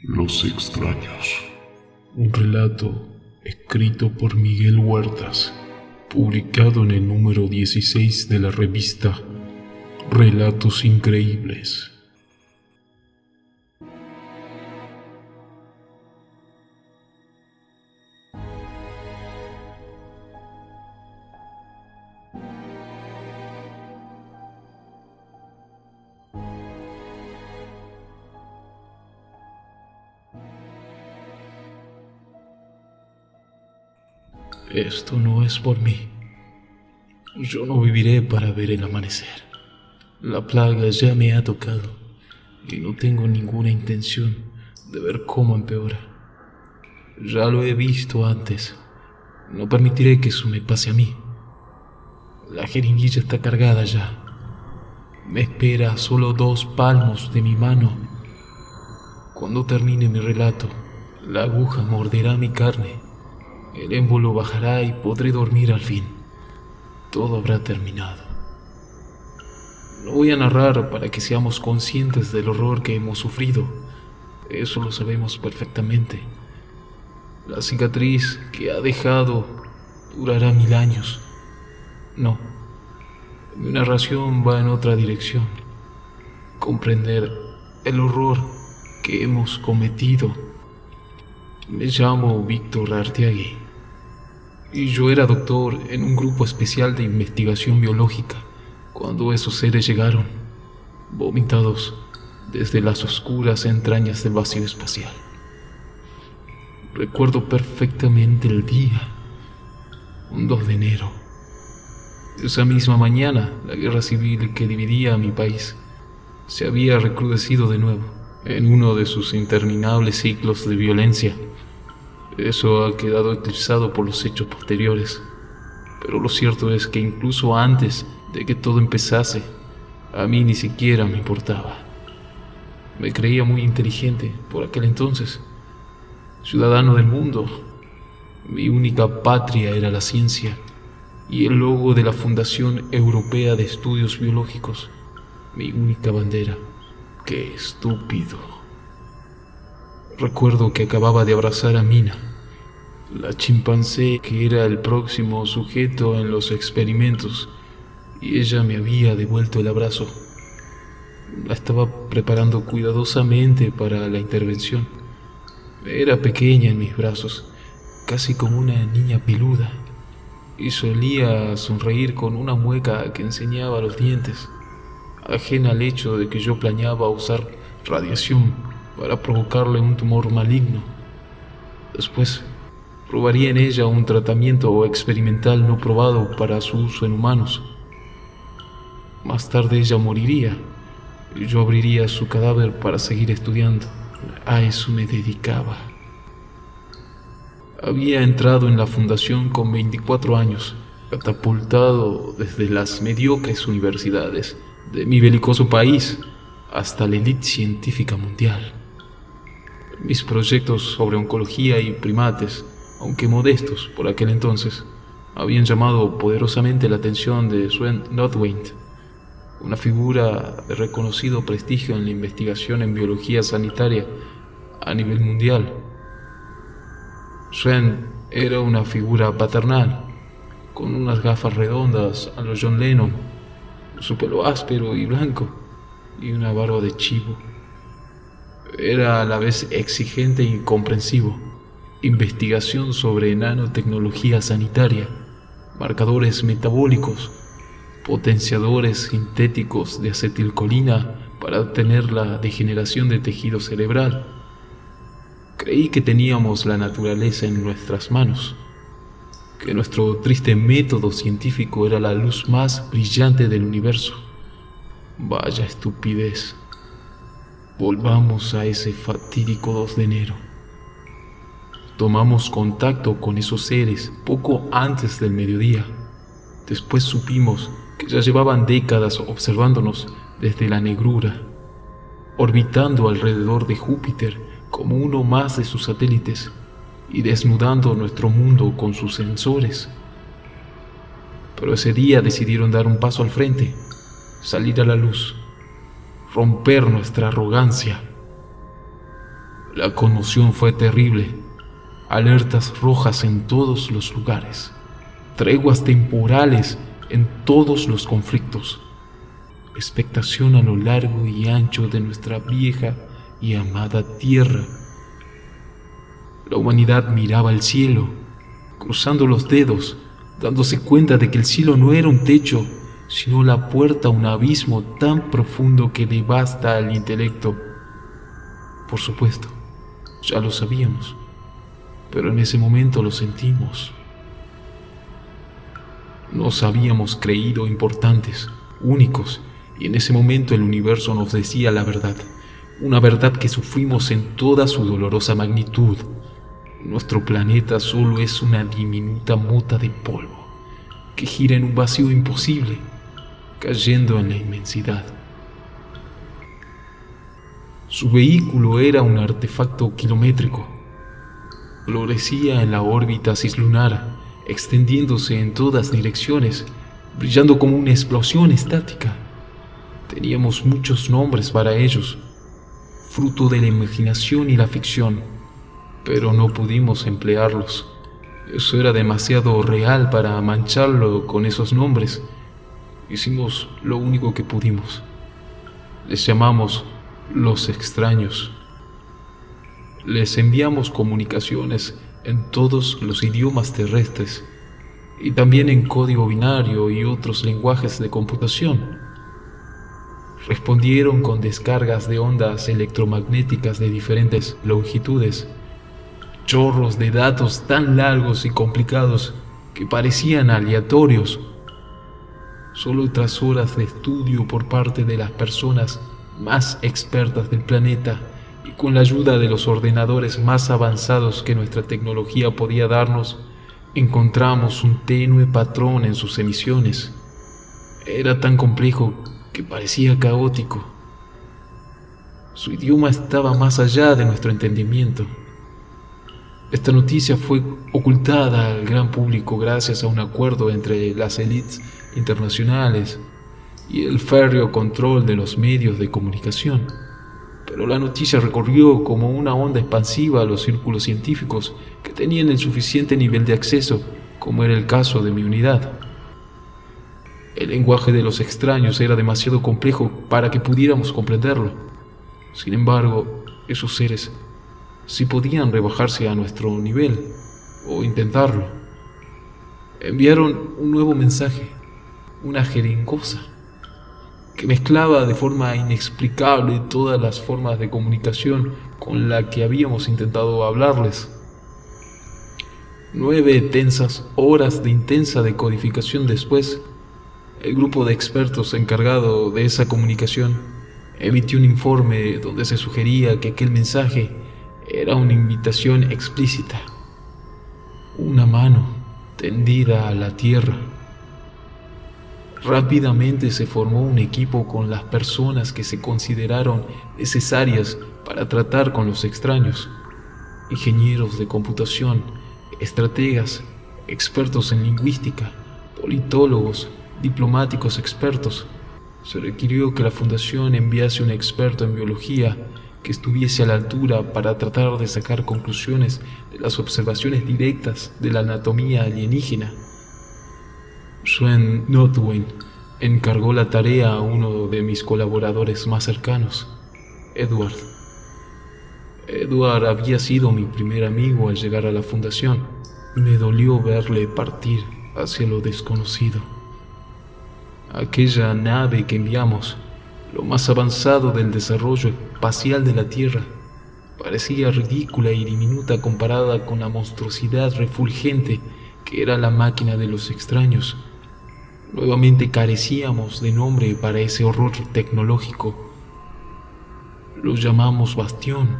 Los extraños. Un relato escrito por Miguel Huertas, publicado en el número 16 de la revista Relatos Increíbles. Esto no es por mí. Yo no viviré para ver el amanecer. La plaga ya me ha tocado y no tengo ninguna intención de ver cómo empeora. Ya lo he visto antes. No permitiré que eso me pase a mí. La jeringuilla está cargada ya. Me espera a solo 2 palmos de mi mano. Cuando termine mi relato, la aguja morderá mi carne. El émbolo bajará y podré dormir al fin. Todo habrá terminado. No voy a narrar para que seamos conscientes del horror que hemos sufrido. Eso lo sabemos perfectamente. La cicatriz que ha dejado durará 1000 años. No. Mi narración va en otra dirección. Comprender el horror que hemos cometido. Me llamo Víctor Arteague y yo era doctor en un grupo especial de investigación biológica cuando esos seres llegaron, vomitados desde las oscuras entrañas del vacío espacial. Recuerdo perfectamente el día, un 2 de enero. Esa misma mañana, la guerra civil que dividía a mi país se había recrudecido de nuevo en uno de sus interminables ciclos de violencia. Eso ha quedado eclipsado por los hechos posteriores, pero lo cierto es que incluso antes de que todo empezase, a mí ni siquiera me importaba. Me creía muy inteligente por aquel entonces, ciudadano del mundo. Mi única patria era la ciencia y el logo de la Fundación Europea de Estudios Biológicos, mi única bandera. ¡Qué estúpido! Recuerdo que acababa de abrazar a Mina, la chimpancé que era el próximo sujeto en los experimentos, y ella me había devuelto el abrazo. La estaba preparando cuidadosamente para la intervención. Era pequeña en mis brazos, casi como una niña peluda, y solía sonreír con una mueca que enseñaba los dientes, ajena al hecho de que yo planeaba usar radiación para provocarle un tumor maligno. Después, probaría en ella un tratamiento experimental no probado para su uso en humanos. Más tarde ella moriría y yo abriría su cadáver para seguir estudiando. A eso me dedicaba. Había entrado en la fundación con 24 años, catapultado desde las mediocres universidades de mi belicoso país hasta la élite científica mundial. Mis proyectos sobre oncología y primates, aunque modestos por aquel entonces, habían llamado poderosamente la atención de Sven Nordwind, una figura de reconocido prestigio en la investigación en biología sanitaria a nivel mundial. Sven era una figura paternal, con unas gafas redondas a los John Lennon, su pelo áspero y blanco y una barba de chivo. Era a la vez exigente y comprensivo. Investigación sobre nanotecnología sanitaria, marcadores metabólicos, potenciadores sintéticos de acetilcolina para detener la degeneración de tejido cerebral. Creí que teníamos la naturaleza en nuestras manos, que nuestro triste método científico era la luz más brillante del universo. Vaya estupidez. Volvamos a ese fatídico 2 de enero. Tomamos contacto con esos seres poco antes del mediodía. Después supimos que ya llevaban décadas observándonos desde la negrura, orbitando alrededor de Júpiter como uno más de sus satélites y desnudando nuestro mundo con sus sensores. Pero ese día decidieron dar un paso al frente, salir a la luz, romper nuestra arrogancia. La conmoción fue terrible. Alertas rojas en todos los lugares. Treguas temporales en todos los conflictos. Expectación a lo largo y ancho de nuestra vieja y amada tierra. La humanidad miraba al cielo, cruzando los dedos, dándose cuenta de que el cielo no era un techo, sino la puerta a un abismo tan profundo que devasta al intelecto. Por supuesto, ya lo sabíamos, pero en ese momento lo sentimos. Nos habíamos creído importantes, únicos, y en ese momento el universo nos decía la verdad, una verdad que sufrimos en toda su dolorosa magnitud. Nuestro planeta solo es una diminuta mota de polvo que gira en un vacío imposible, cayendo en la inmensidad. Su vehículo era un artefacto kilométrico. Florecía en la órbita cislunar, extendiéndose en todas direcciones, brillando como una explosión estática. Teníamos muchos nombres para ellos, fruto de la imaginación y la ficción, pero no pudimos emplearlos. Eso era demasiado real para mancharlo con esos nombres. Hicimos lo único que pudimos. Les llamamos los extraños. Les enviamos comunicaciones en todos los idiomas terrestres y también en código binario y otros lenguajes de computación. Respondieron con descargas de ondas electromagnéticas de diferentes longitudes, chorros de datos tan largos y complicados que parecían aleatorios. Solo tras horas de estudio por parte de las personas más expertas del planeta y con la ayuda de los ordenadores más avanzados que nuestra tecnología podía darnos, encontramos un tenue patrón en sus emisiones. Era tan complejo que parecía caótico. Su idioma estaba más allá de nuestro entendimiento. Esta noticia fue ocultada al gran público gracias a un acuerdo entre las élites internacionales y el férreo control de los medios de comunicación. Pero la noticia recorrió como una onda expansiva a los círculos científicos que tenían el suficiente nivel de acceso, como era el caso de mi unidad. El lenguaje de los extraños era demasiado complejo para que pudiéramos comprenderlo. Sin embargo, esos seres sí podían rebajarse a nuestro nivel, o intentarlo. Enviaron un nuevo mensaje, una jeringosa, que mezclaba de forma inexplicable todas las formas de comunicación con la que habíamos intentado hablarles. 9 tensas horas de intensa decodificación después, el grupo de expertos encargado de esa comunicación emitió un informe donde se sugería que aquel mensaje era una invitación explícita, una mano tendida a la tierra. Rápidamente se formó un equipo con las personas que se consideraron necesarias para tratar con los extraños: ingenieros de computación, estrategas, expertos en lingüística, politólogos, diplomáticos expertos. Se requirió que la fundación enviase un experto en biología que estuviese a la altura para tratar de sacar conclusiones de las observaciones directas de la anatomía alienígena. Sven Nordwein encargó la tarea a uno de mis colaboradores más cercanos, Edward. Edward había sido mi primer amigo al llegar a la fundación. Me dolió verle partir hacia lo desconocido. Aquella nave que enviamos, lo más avanzado del desarrollo espacial de la Tierra, parecía ridícula y diminuta comparada con la monstruosidad refulgente que era la máquina de los extraños. Nuevamente carecíamos de nombre para ese horror tecnológico. Lo llamamos Bastión.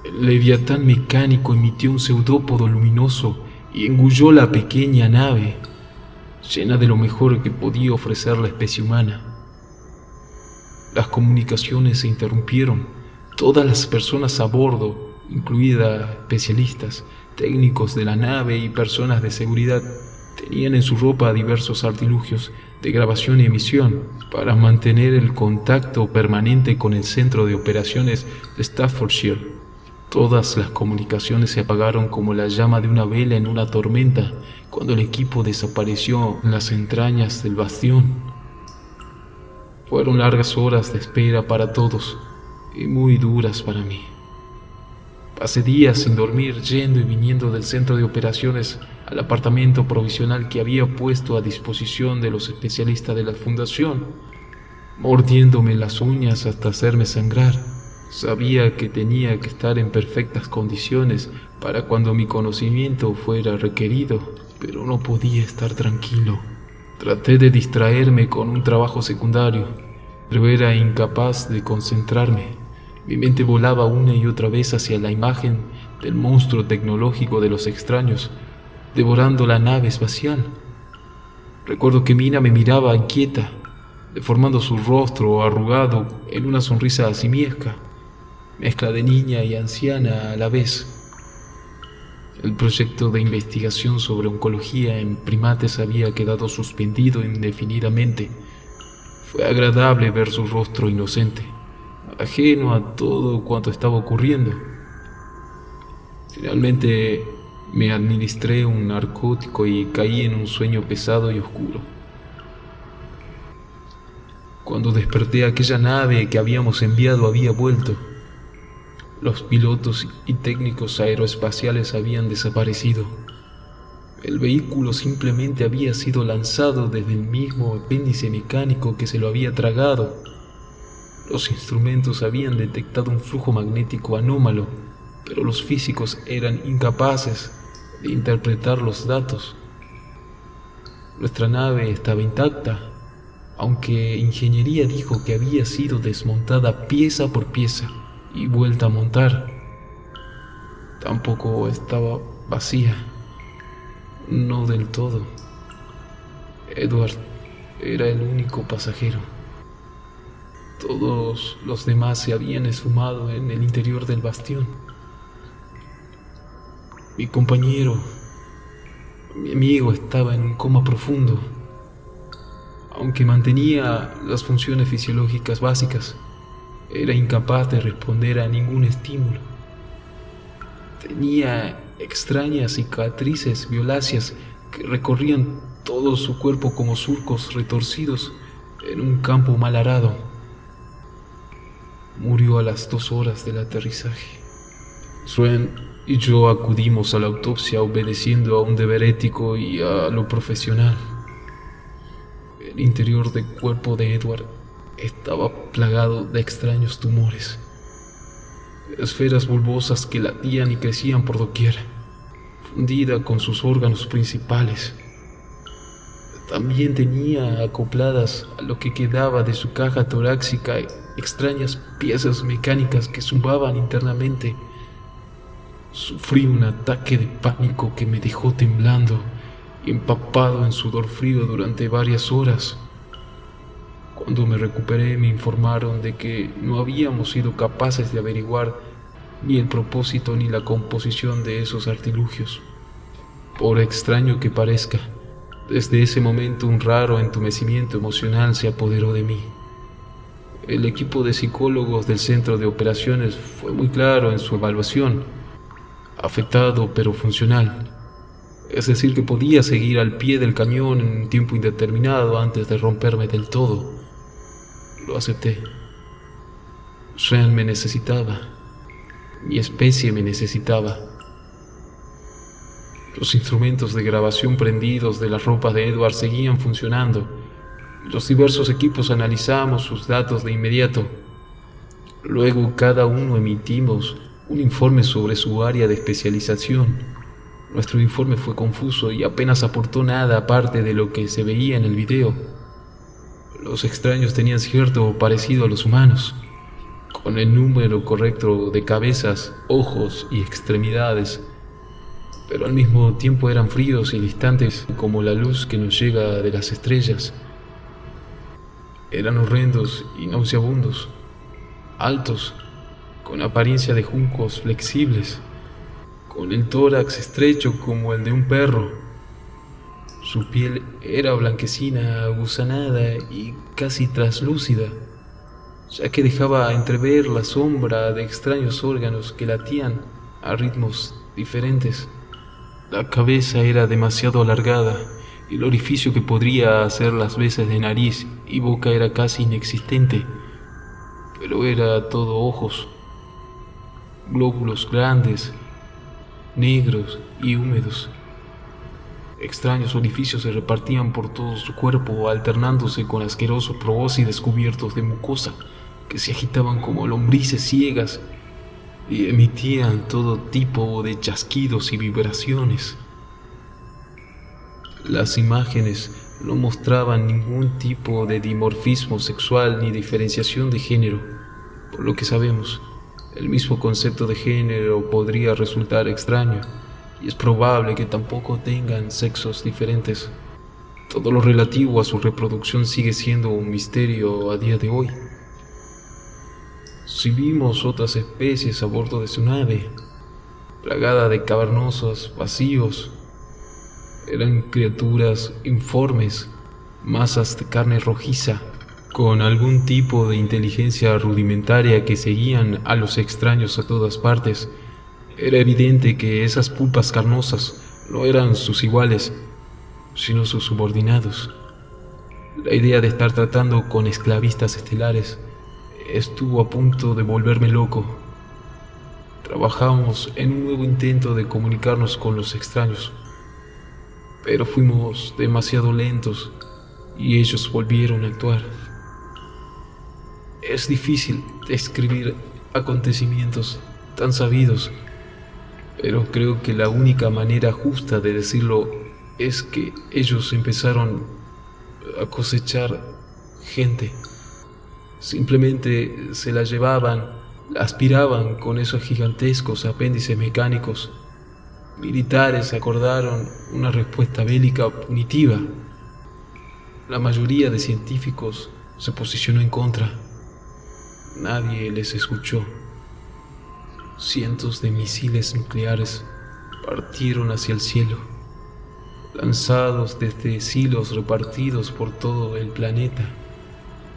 El leviatán mecánico emitió un pseudópodo luminoso y engulló la pequeña nave, llena de lo mejor que podía ofrecer la especie humana. Las comunicaciones se interrumpieron. Todas las personas a bordo, incluidas especialistas, técnicos de la nave y personas de seguridad, tenían en su ropa diversos artilugios de grabación y emisión para mantener el contacto permanente con el centro de operaciones de Staffordshire. Todas las comunicaciones se apagaron como la llama de una vela en una tormenta cuando el equipo desapareció en las entrañas del bastión. Fueron largas horas de espera para todos y muy duras para mí. Pasé días sin dormir yendo y viniendo del centro de operaciones al apartamento provisional que había puesto a disposición de los especialistas de la fundación, mordiéndome las uñas hasta hacerme sangrar. Sabía que tenía que estar en perfectas condiciones para cuando mi conocimiento fuera requerido, pero no podía estar tranquilo. Traté de distraerme con un trabajo secundario, pero era incapaz de concentrarme. Mi mente volaba una y otra vez hacia la imagen del monstruo tecnológico de los extraños, devorando la nave espacial. Recuerdo que Mina me miraba inquieta, deformando su rostro arrugado en una sonrisa simiesca, mezcla de niña y anciana a la vez. El proyecto de investigación sobre oncología en primates había quedado suspendido indefinidamente. Fue agradable ver su rostro inocente, ajeno a todo cuanto estaba ocurriendo. Finalmente me administré un narcótico y caí en un sueño pesado y oscuro. Cuando desperté, aquella nave que habíamos enviado había vuelto. Los pilotos y técnicos aeroespaciales habían desaparecido. El vehículo simplemente había sido lanzado desde el mismo apéndice mecánico que se lo había tragado. Los instrumentos habían detectado un flujo magnético anómalo, pero los físicos eran incapaces de interpretar los datos. Nuestra nave estaba intacta, aunque ingeniería dijo que había sido desmontada pieza por pieza y vuelta a montar. Tampoco estaba vacía, no del todo. Edward era el único pasajero. Todos los demás se habían esfumado en el interior del bastión. Mi compañero, mi amigo, estaba en un coma profundo. Aunque mantenía las funciones fisiológicas básicas, era incapaz de responder a ningún estímulo. Tenía extrañas cicatrices violáceas que recorrían todo su cuerpo como surcos retorcidos en un campo mal arado. Murió a las 2 horas del aterrizaje. Swen y yo acudimos a la autopsia obedeciendo a un deber ético y a lo profesional. El interior del cuerpo de Edward estaba plagado de extraños tumores, esferas bulbosas que latían y crecían por doquier, fundida con sus órganos principales. También tenía acopladas a lo que quedaba de su caja torácica extrañas piezas mecánicas que zumbaban internamente. Sufrí un ataque de pánico que me dejó temblando y empapado en sudor frío durante varias horas. Cuando me recuperé, me informaron de que no habíamos sido capaces de averiguar ni el propósito ni la composición de esos artilugios. Por extraño que parezca, desde ese momento un raro entumecimiento emocional se apoderó de mí. El equipo de psicólogos del centro de operaciones fue muy claro en su evaluación: afectado pero funcional. Es decir, que podía seguir al pie del cañón en un tiempo indeterminado antes de romperme del todo. Lo acepté. Sven me necesitaba. Mi especie me necesitaba. Los instrumentos de grabación prendidos de las ropas de Edward seguían funcionando. Los diversos equipos analizamos sus datos de inmediato. Luego cada uno emitimos un informe sobre su área de especialización. Nuestro informe fue confuso y apenas aportó nada aparte de lo que se veía en el video. Los extraños tenían cierto parecido a los humanos, con el número correcto de cabezas, ojos y extremidades, pero al mismo tiempo eran fríos y distantes como la luz que nos llega de las estrellas. Eran horrendos y nauseabundos, altos, con apariencia de juncos flexibles, con el tórax estrecho como el de un perro. Su piel era blanquecina, gusanada y casi traslúcida, ya que dejaba entrever la sombra de extraños órganos que latían a ritmos diferentes. La cabeza era demasiado alargada y el orificio que podría hacer las veces de nariz y boca era casi inexistente, pero era todo ojos, glóbulos grandes, negros y húmedos. Extraños orificios se repartían por todo su cuerpo, alternándose con asquerosos probóscides cubiertos de mucosa que se agitaban como lombrices ciegas y emitían todo tipo de chasquidos y vibraciones. Las imágenes no mostraban ningún tipo de dimorfismo sexual ni diferenciación de género. Por lo que sabemos, el mismo concepto de género podría resultar extraño, y es probable que tampoco tengan sexos diferentes. Todo lo relativo a su reproducción sigue siendo un misterio a día de hoy. Si vimos otras especies a bordo de su nave, plagada de cavernosos vacíos, eran criaturas informes, masas de carne rojiza, con algún tipo de inteligencia rudimentaria que seguían a los extraños a todas partes. Era evidente que esas pulpas carnosas no eran sus iguales, sino sus subordinados. La idea de estar tratando con esclavistas estelares estuvo a punto de volverme loco. Trabajamos en un nuevo intento de comunicarnos con los extraños, pero fuimos demasiado lentos y ellos volvieron a actuar. Es difícil describir acontecimientos tan sabidos, pero creo que la única manera justa de decirlo es que ellos empezaron a cosechar gente. Simplemente se la llevaban, la aspiraban con esos gigantescos apéndices mecánicos. Militares acordaron una respuesta bélica punitiva. La mayoría de científicos se posicionó en contra. Nadie les escuchó. Cientos de misiles nucleares partieron hacia el cielo, lanzados desde silos repartidos por todo el planeta.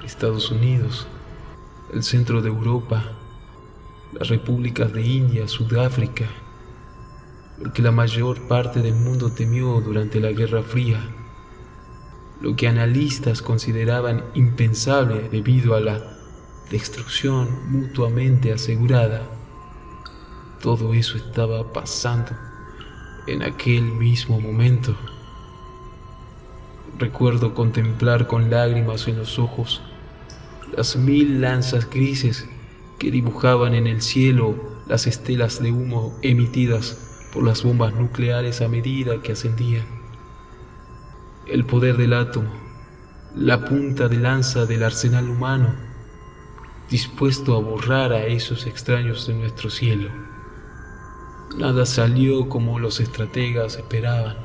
Estados Unidos, el centro de Europa, las repúblicas de India, Sudáfrica, lo que la mayor parte del mundo temió durante la Guerra Fría, lo que analistas consideraban impensable debido a la destrucción mutuamente asegurada. Todo eso estaba pasando en aquel mismo momento. Recuerdo contemplar con lágrimas en los ojos las 1000 lanzas grises que dibujaban en el cielo las estelas de humo emitidas por las bombas nucleares a medida que ascendían. El poder del átomo, la punta de lanza del arsenal humano, dispuesto a borrar a esos extraños de nuestro cielo. Nada salió como los estrategas esperaban.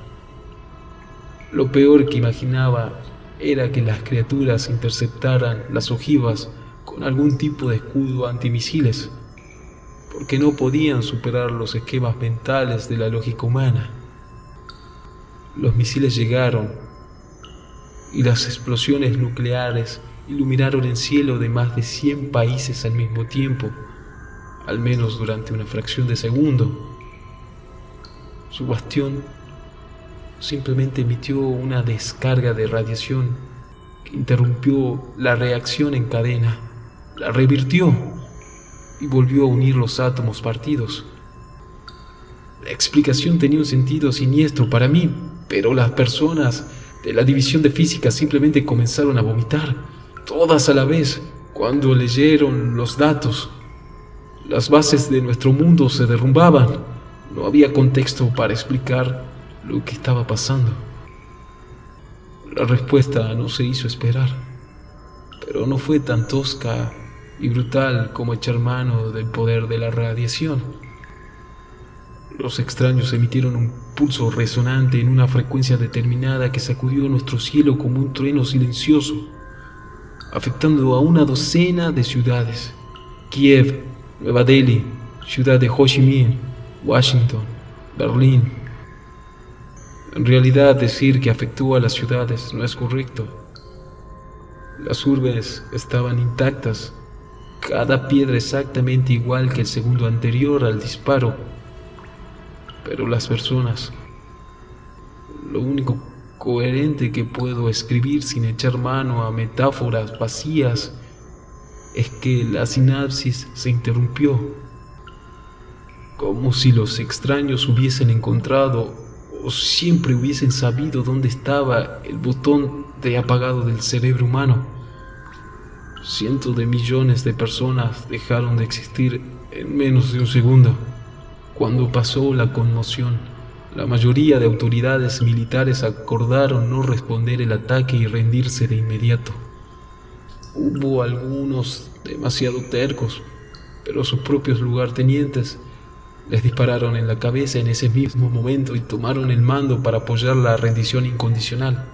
Lo peor que imaginaba era que las criaturas interceptaran las ojivas con algún tipo de escudo antimisiles, porque no podían superar los esquemas mentales de la lógica humana. Los misiles llegaron y las explosiones nucleares iluminaron el cielo de más de 100 países al mismo tiempo, al menos durante una fracción de segundo. Su bastión simplemente emitió una descarga de radiación que interrumpió la reacción en cadena, la revirtió y volvió a unir los átomos partidos. La explicación tenía un sentido siniestro para mí, pero las personas de la división de física simplemente comenzaron a vomitar, todas a la vez, cuando leyeron los datos. Las bases de nuestro mundo se derrumbaban. No había contexto para explicar lo que estaba pasando. La respuesta no se hizo esperar, pero no fue tan tosca y brutal como echar mano del poder de la radiación. Los extraños emitieron un pulso resonante en una frecuencia determinada que sacudió nuestro cielo como un trueno silencioso, afectando a una docena de ciudades: Kiev, Nueva Delhi, ciudad de Ho Chi Minh, Washington, Berlín. En realidad, decir que afectó a las ciudades no es correcto. Las urbes estaban intactas, cada piedra exactamente igual que el segundo anterior al disparo. Pero las personas, lo único coherente que puedo escribir sin echar mano a metáforas vacías es que la sinapsis se interrumpió, como si los extraños hubiesen encontrado o siempre hubiesen sabido dónde estaba el botón de apagado del cerebro humano. Cientos de millones de personas dejaron de existir en menos de un segundo. Cuando pasó la conmoción, la mayoría de autoridades militares acordaron no responder el ataque y rendirse de inmediato. Hubo algunos demasiado tercos, pero sus propios lugartenientes les dispararon en la cabeza en ese mismo momento y tomaron el mando para apoyar la rendición incondicional.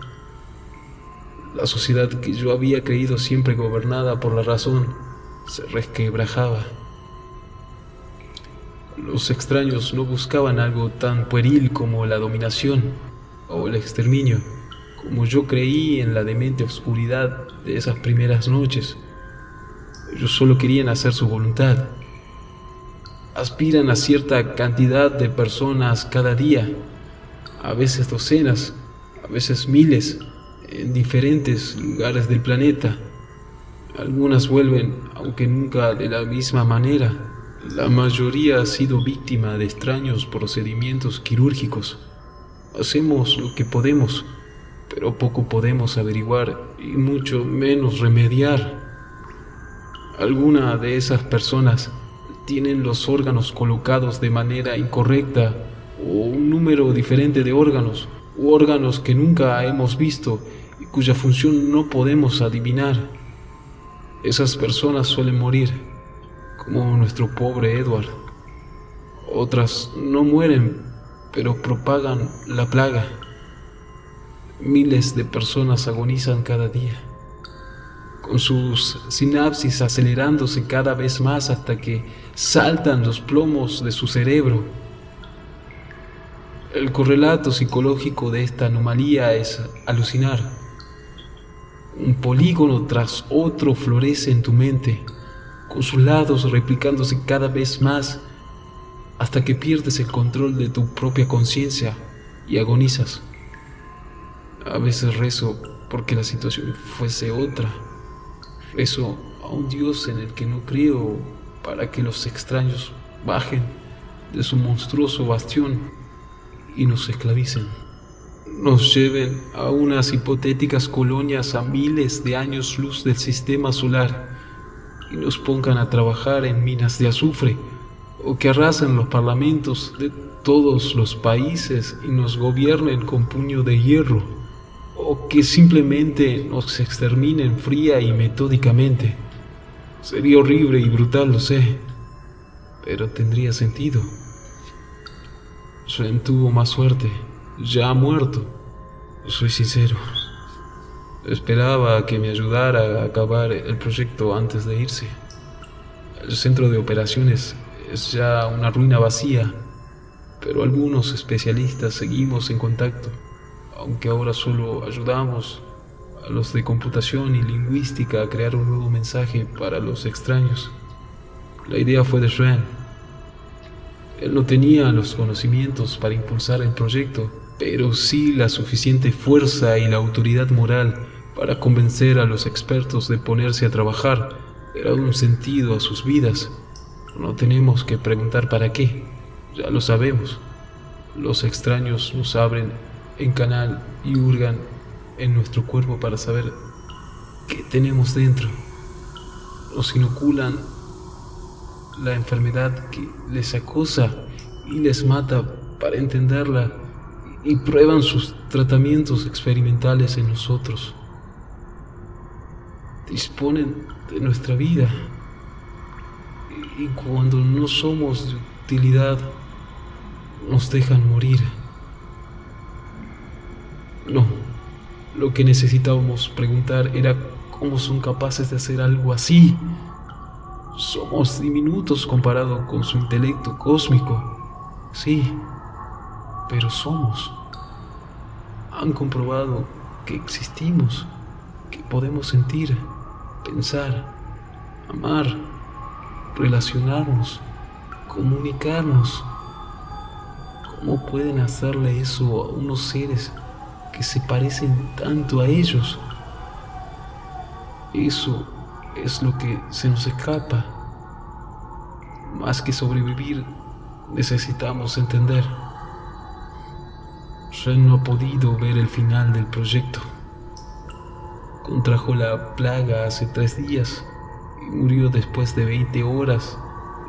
La sociedad que yo había creído siempre gobernada por la razón se resquebrajaba. Los extraños no buscaban algo tan pueril como la dominación o el exterminio, como yo creí en la demente oscuridad de esas primeras noches. Ellos solo querían hacer su voluntad. Aspiran a cierta cantidad de personas cada día, a veces docenas, a veces miles, en diferentes lugares del planeta. Algunas vuelven, aunque nunca de la misma manera. La mayoría ha sido víctima de extraños procedimientos quirúrgicos. Hacemos lo que podemos, pero poco podemos averiguar y mucho menos remediar. Alguna de esas personas tienen los órganos colocados de manera incorrecta o un número diferente de órganos, u órganos que nunca hemos visto y cuya función no podemos adivinar. Esas personas suelen morir, como nuestro pobre Edward. Otras no mueren, pero propagan la plaga. Miles de personas agonizan cada día, con sus sinapsis acelerándose cada vez más hasta que saltan los plomos de su cerebro. El correlato psicológico de esta anomalía es alucinar. Un polígono tras otro florece en tu mente, con sus lados replicándose cada vez más hasta que pierdes el control de tu propia conciencia y agonizas. A veces rezo porque la situación fuese otra. Rezo a un Dios en el que no creo para que los extraños bajen de su monstruoso bastión y nos esclavicen. Nos lleven a unas hipotéticas colonias a miles de años luz del sistema solar y nos pongan a trabajar en minas de azufre, o que arrasen los parlamentos de todos los países y nos gobiernen con puño de hierro, o que simplemente nos exterminen fría y metódicamente. Sería horrible y brutal, lo sé, pero tendría sentido. Sven tuvo más suerte, ya ha muerto, soy sincero. Esperaba que me ayudara a acabar el proyecto antes de irse. El centro de operaciones es ya una ruina vacía, pero algunos especialistas seguimos en contacto, aunque ahora solo ayudamos a los de computación y lingüística a crear un nuevo mensaje para los extraños. La idea fue de Sven. Él no tenía los conocimientos para impulsar el proyecto, pero sí la suficiente fuerza y la autoridad moral para convencer a los expertos de ponerse a trabajar y dar un sentido a sus vidas. No tenemos que preguntar para qué, ya lo sabemos. Los extraños nos abren en canal y hurgan en nuestro cuerpo para saber qué tenemos dentro. Nos inoculan la enfermedad que les acosa y les mata para entenderla y prueban sus tratamientos experimentales en nosotros. Disponen de nuestra vida y cuando no somos de utilidad nos dejan morir. No, lo que necesitábamos preguntar era cómo son capaces de hacer algo así. Somos diminutos comparado con su intelecto cósmico. Sí, pero somos. han comprobado que existimos, que podemos sentir, pensar, amar, relacionarnos, comunicarnos. ¿Cómo pueden hacerle eso a unos seres que se parecen tanto a ellos? Eso es lo que se nos escapa. Más que sobrevivir, necesitamos entender. Ren no ha podido ver el final del proyecto. Contrajo la plaga hace 3 días y murió después de 20 horas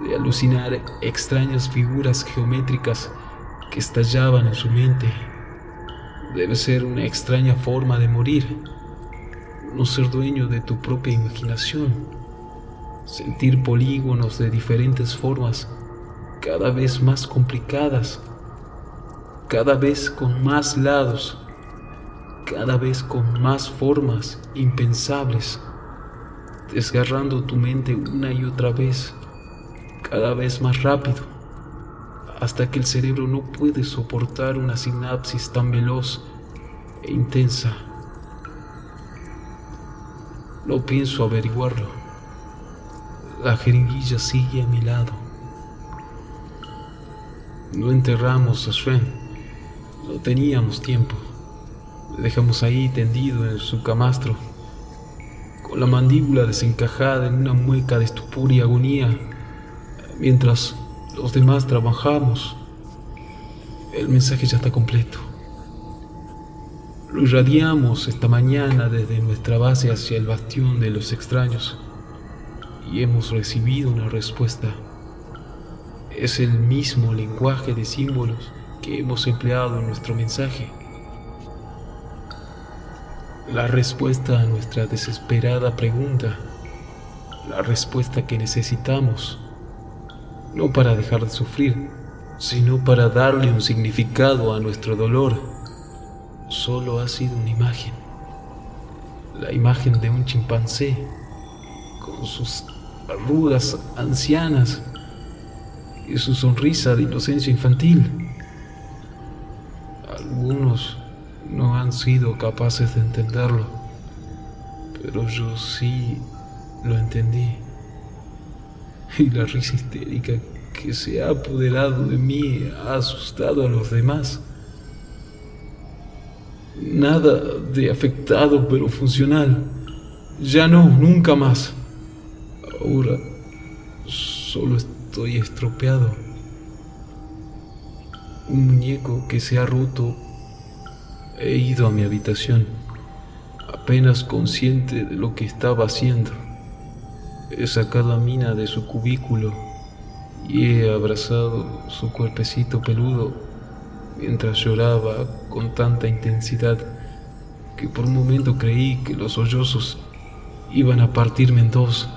de alucinar extrañas figuras geométricas que estallaban en su mente. Debe ser una extraña forma de morir. No ser dueño de tu propia imaginación. Sentir polígonos de diferentes formas, cada vez más complicadas, cada vez con más lados, cada vez con más formas impensables, desgarrando tu mente una y otra vez, cada vez más rápido, hasta que el cerebro no puede soportar una sinapsis tan veloz e intensa. No pienso averiguarlo. La jeringuilla sigue a mi lado. No enterramos a Ren. No teníamos tiempo. Le dejamos ahí tendido en su camastro, con la mandíbula desencajada en una mueca de estupor y agonía, mientras los demás trabajamos. El mensaje ya está completo. Lo irradiamos esta mañana desde nuestra base hacia el bastión de los extraños y hemos recibido una respuesta. Es el mismo lenguaje de símbolos que hemos empleado en nuestro mensaje. La respuesta a nuestra desesperada pregunta, la respuesta que necesitamos, no para dejar de sufrir, sino para darle un significado a nuestro dolor. Solo ha sido una imagen, la imagen de un chimpancé, con sus arrugas ancianas y su sonrisa de inocencia infantil. Algunos no han sido capaces de entenderlo, pero yo sí lo entendí. Y la risa histérica que se ha apoderado de mí ha asustado a los demás. Nada de afectado pero funcional. Ya no, nunca más. Ahora solo estoy estropeado. Un muñeco que se ha roto. He ido a mi habitación, apenas consciente de lo que estaba haciendo. He sacado a Mina de su cubículo y he abrazado su cuerpecito peludo mientras lloraba con tanta intensidad que por un momento creí que los sollozos iban a partirme en dos.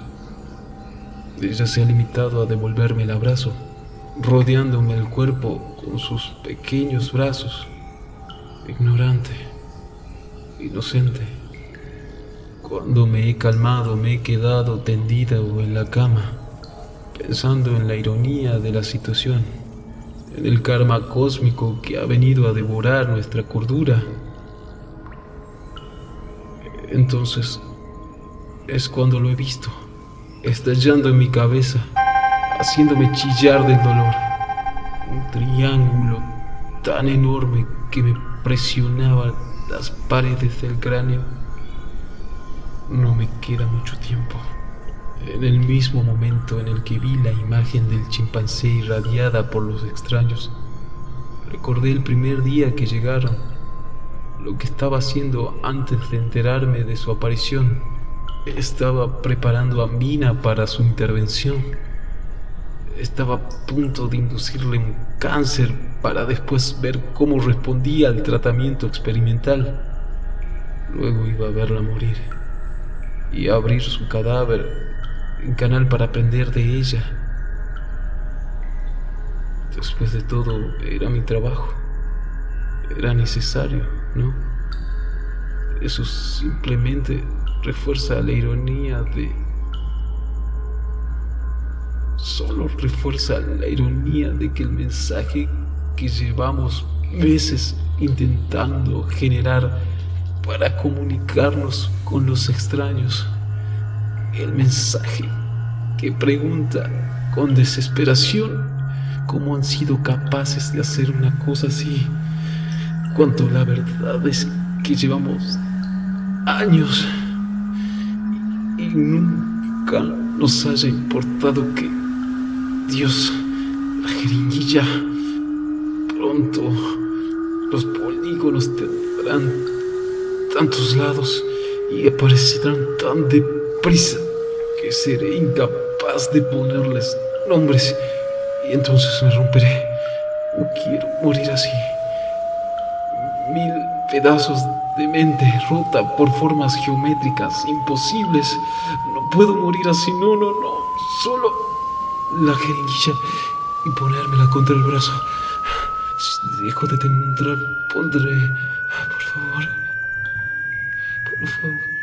Ella se ha limitado a devolverme el abrazo, rodeándome el cuerpo con sus pequeños brazos, ignorante, inocente. Cuando me he calmado, me he quedado tendida o en la cama, pensando en la ironía de la situación, en el karma cósmico que ha venido a devorar nuestra cordura. Entonces es cuando lo he visto, estallando en mi cabeza, haciéndome chillar del dolor. Un triángulo tan enorme que me presionaba las paredes del cráneo. No me queda mucho tiempo. En el mismo momento en el que vi la imagen del chimpancé irradiada por los extraños, recordé el primer día que llegaron, lo que estaba haciendo antes de enterarme de su aparición. Estaba preparando a Mina para su intervención. Estaba a punto de inducirle un cáncer para después ver cómo respondía al tratamiento experimental. Luego iba a verla morir y a abrir su cadáver en canal para aprender de ella. Después de todo, era mi trabajo. Era necesario, ¿no? Eso simplemente refuerza la ironía de... Solo refuerza la ironía de que el mensaje que llevamos meses intentando generar para comunicarnos con los extraños. El mensaje que pregunta con desesperación cómo han sido capaces de hacer una cosa así, cuando la verdad es que llevamos años y nunca nos haya importado que, Dios, la jeringuilla, pronto los polígonos tendrán tantos lados y aparecerán tan deprisa que seré incapaz de ponerles nombres y entonces me romperé. No quiero morir así. 1000 pedazos de mente rota por formas geométricas imposibles. No puedo morir así, no. Solo la jeringuilla y ponérmela contra el brazo. Si dejo de temblar, pondré... Por favor.